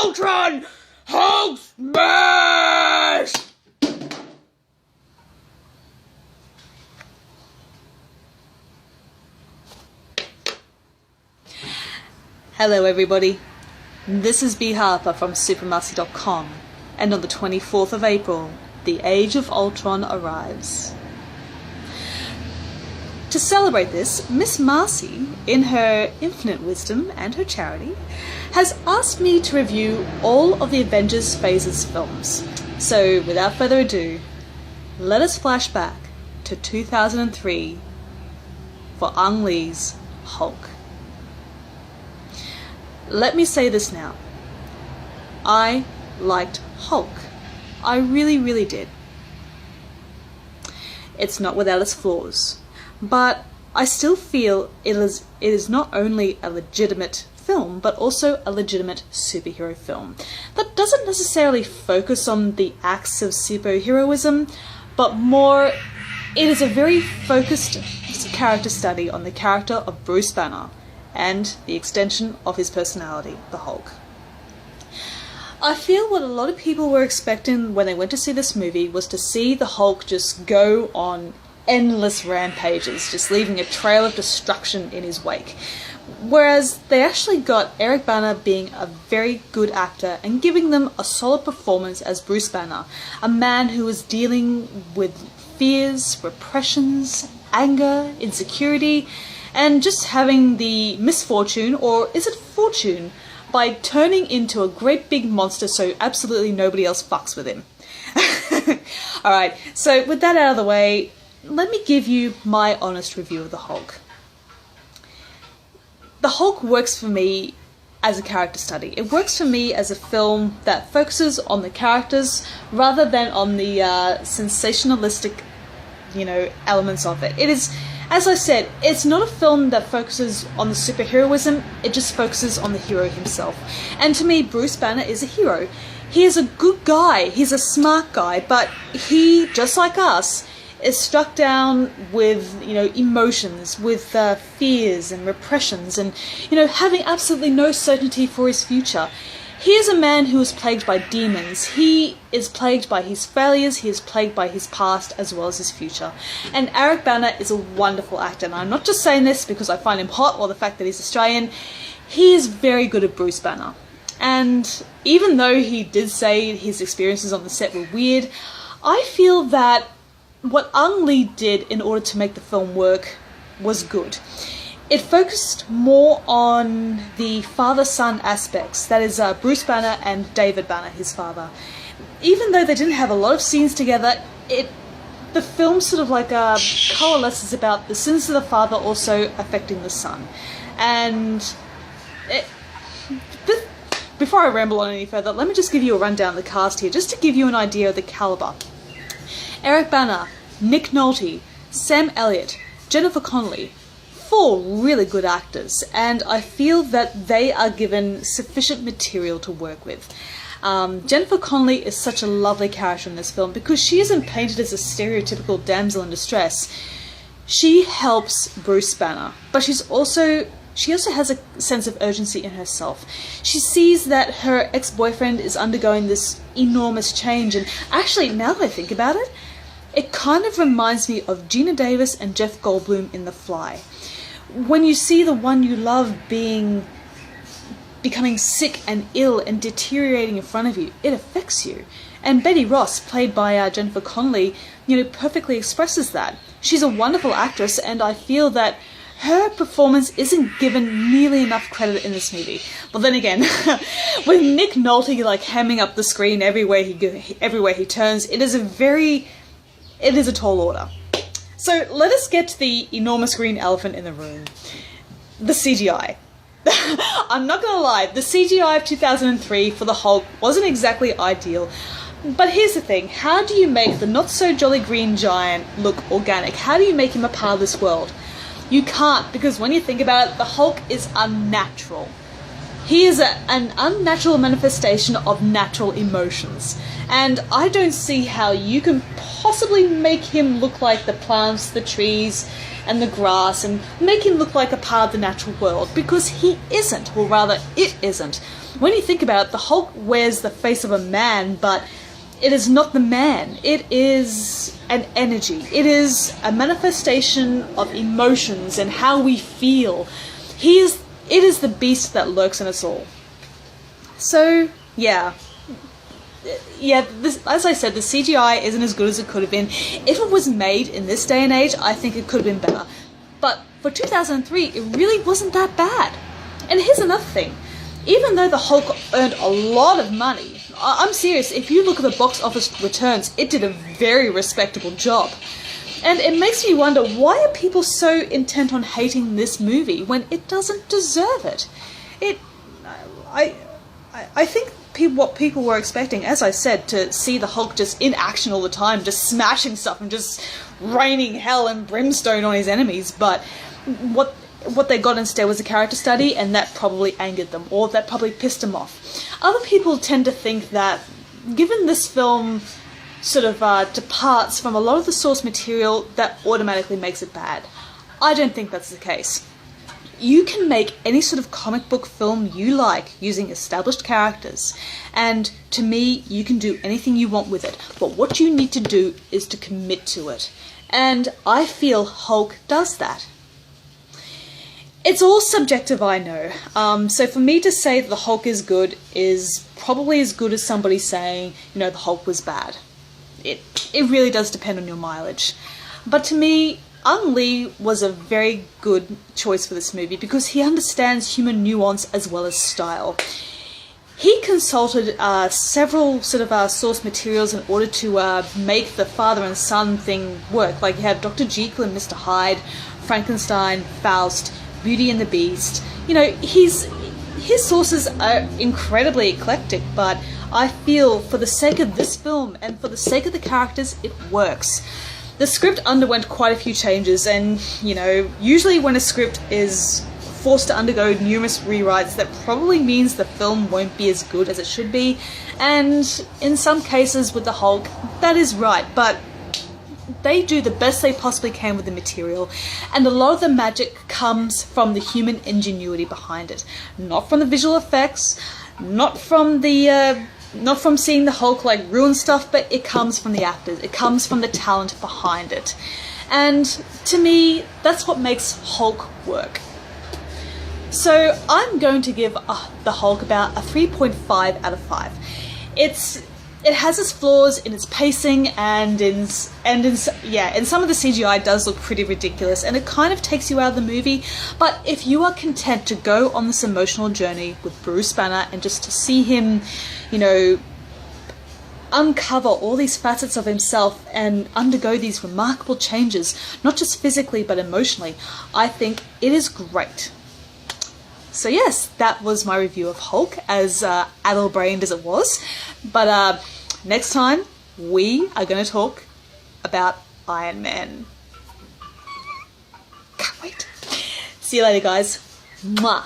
Ultron! Hulk smash! Hello everybody, this is B. Harper from supermarcy.com, and on the 24th of April, the Age of Ultron arrives. To celebrate this, Miss Marcy, in her infinite wisdom and her charity, has asked me to review all of the Avengers Phases films. So, without further ado, let us flash back to 2003 for Ang Lee's Hulk. Let me say this now. I liked Hulk. I really, really did. It's not without its flaws, but I still feel it is not only a legitimate film, but also a legitimate superhero film that doesn't necessarily focus on the acts of superheroism, but more, it is a very focused character study on the character of Bruce Banner and the extension of his personality, the Hulk. I feel what a lot of people were expecting when they went to see this movie was to see the Hulk just go on endless rampages, just leaving a trail of destruction in his wake. Whereas they actually got Eric Bana being a very good actor and giving them a solid performance as Bruce Banner, a man who was dealing with fears, repressions, anger, insecurity, and just having the misfortune, or is it fortune, by turning into a great big monster so absolutely nobody else fucks with him. Alright, so with that out of the way, let me give you my honest review of the Hulk. The Hulk works for me as a character study. It works for me as a film that focuses on the characters rather than on the sensationalistic, elements of it. It is, as I said, it's not a film that focuses on the superheroism, it just focuses on the hero himself. And to me, Bruce Banner is a hero. He is a good guy, he's a smart guy, but he, just like us, is struck down with, emotions, with fears and repressions and, having absolutely no certainty for his future. He is a man who is plagued by demons. He is plagued by his failures, he is plagued by his past as well as his future. And Eric Bana is a wonderful actor, and I'm not just saying this because I find him hot or the fact that he's Australian. He is very good at Bruce Banner. And even though he did say his experiences on the set were weird, I feel that what Ang Lee did in order to make the film work was good. It focused more on the father-son aspects, that is Bruce Banner and David Banner, his father. Even though they didn't have a lot of scenes together, the film sort of coalesces about the sins of the father also affecting the son. And before I ramble on any further, let me just give you a rundown of the cast here, just to give you an idea of the calibre. Eric Bana, Nick Nolte, Sam Elliott, Jennifer Connelly, 4 really good actors, and I feel that they are given sufficient material to work with. Jennifer Connelly is such a lovely character in this film because she isn't painted as a stereotypical damsel in distress. She helps Bruce Banner, but she also has a sense of urgency in herself. She sees that her ex-boyfriend is undergoing this enormous change, and actually, now that I think about it, it kind of reminds me of Gina Davis and Jeff Goldblum in The Fly. When you see the one you love becoming sick and ill and deteriorating in front of you, it affects you. And Betty Ross, played by Jennifer Connelly, perfectly expresses that. She's a wonderful actress, and I feel that her performance isn't given nearly enough credit in this movie. But then again, with Nick Nolte hamming up the screen everywhere he turns, it is a tall order. So let us get to the enormous green elephant in the room. The CGI. I'm not gonna lie, the CGI of 2003 for the Hulk wasn't exactly ideal. But here's the thing, how do you make the not-so-jolly green giant look organic? How do you make him a part of this world? You can't, because when you think about it, the Hulk is unnatural. He is an unnatural manifestation of natural emotions. And I don't see how you can possibly make him look like the plants, the trees, and the grass, and make him look like a part of the natural world, because he isn't, or rather, it isn't. when you think about it, the Hulk wears the face of a man, but it is not the man. It is an energy. It is a manifestation of emotions and how we feel. It is the beast that lurks in us all. So, yeah, as I said, the CGI isn't as good as it could have been. If it was made in this day and age, I think it could have been better. But for 2003, it really wasn't that bad. And here's another thing. Even though the Hulk earned a lot of money, I'm serious, if you look at the box office returns, it did a very respectable job. And it makes me wonder, why are people so intent on hating this movie when it doesn't deserve it? I think what people were expecting, as I said, to see the Hulk just in action all the time, just smashing stuff and just raining hell and brimstone on his enemies, but what they got instead was a character study, and that probably angered them, or that probably pissed them off. Other people tend to think that, given this film sort of departs from a lot of the source material, that automatically makes it bad. I don't think that's the case. You can make any sort of comic book film you like using established characters, and to me, you can do anything you want with it, but what you need to do is to commit to it. And I feel Hulk does that. It's all subjective, I know. So for me to say that the Hulk is good is probably as good as somebody saying, the Hulk was bad. It really does depend on your mileage. But to me, Ang Lee was a very good choice for this movie because he understands human nuance as well as style. He consulted several sort of source materials in order to make the father and son thing work. Like you have Dr. Jekyll and Mr. Hyde, Frankenstein, Faust, Beauty and the Beast. His sources are incredibly eclectic, but I feel for the sake of this film and for the sake of the characters, it works. The script underwent quite a few changes, and, usually when a script is forced to undergo numerous rewrites, that probably means the film won't be as good as it should be, and in some cases with the Hulk, that is right, but they do the best they possibly can with the material, and a lot of the magic comes from the human ingenuity behind it, not from the visual effects, not from seeing the Hulk ruin stuff, but it comes from the actors, it comes from the talent behind it. And to me, that's what makes Hulk work. So I'm going to give the Hulk about a 3.5 out of 5. It has its flaws in its pacing, and in some of the CGI does look pretty ridiculous, and it kind of takes you out of the movie. But if you are content to go on this emotional journey with Bruce Banner and just to see him, uncover all these facets of himself and undergo these remarkable changes, not just physically but emotionally, I think it is great. So yes, that was my review of Hulk, as addle-brained as it was. But next time, we are going to talk about Iron Man. Can't wait. See you later, guys. Mwah.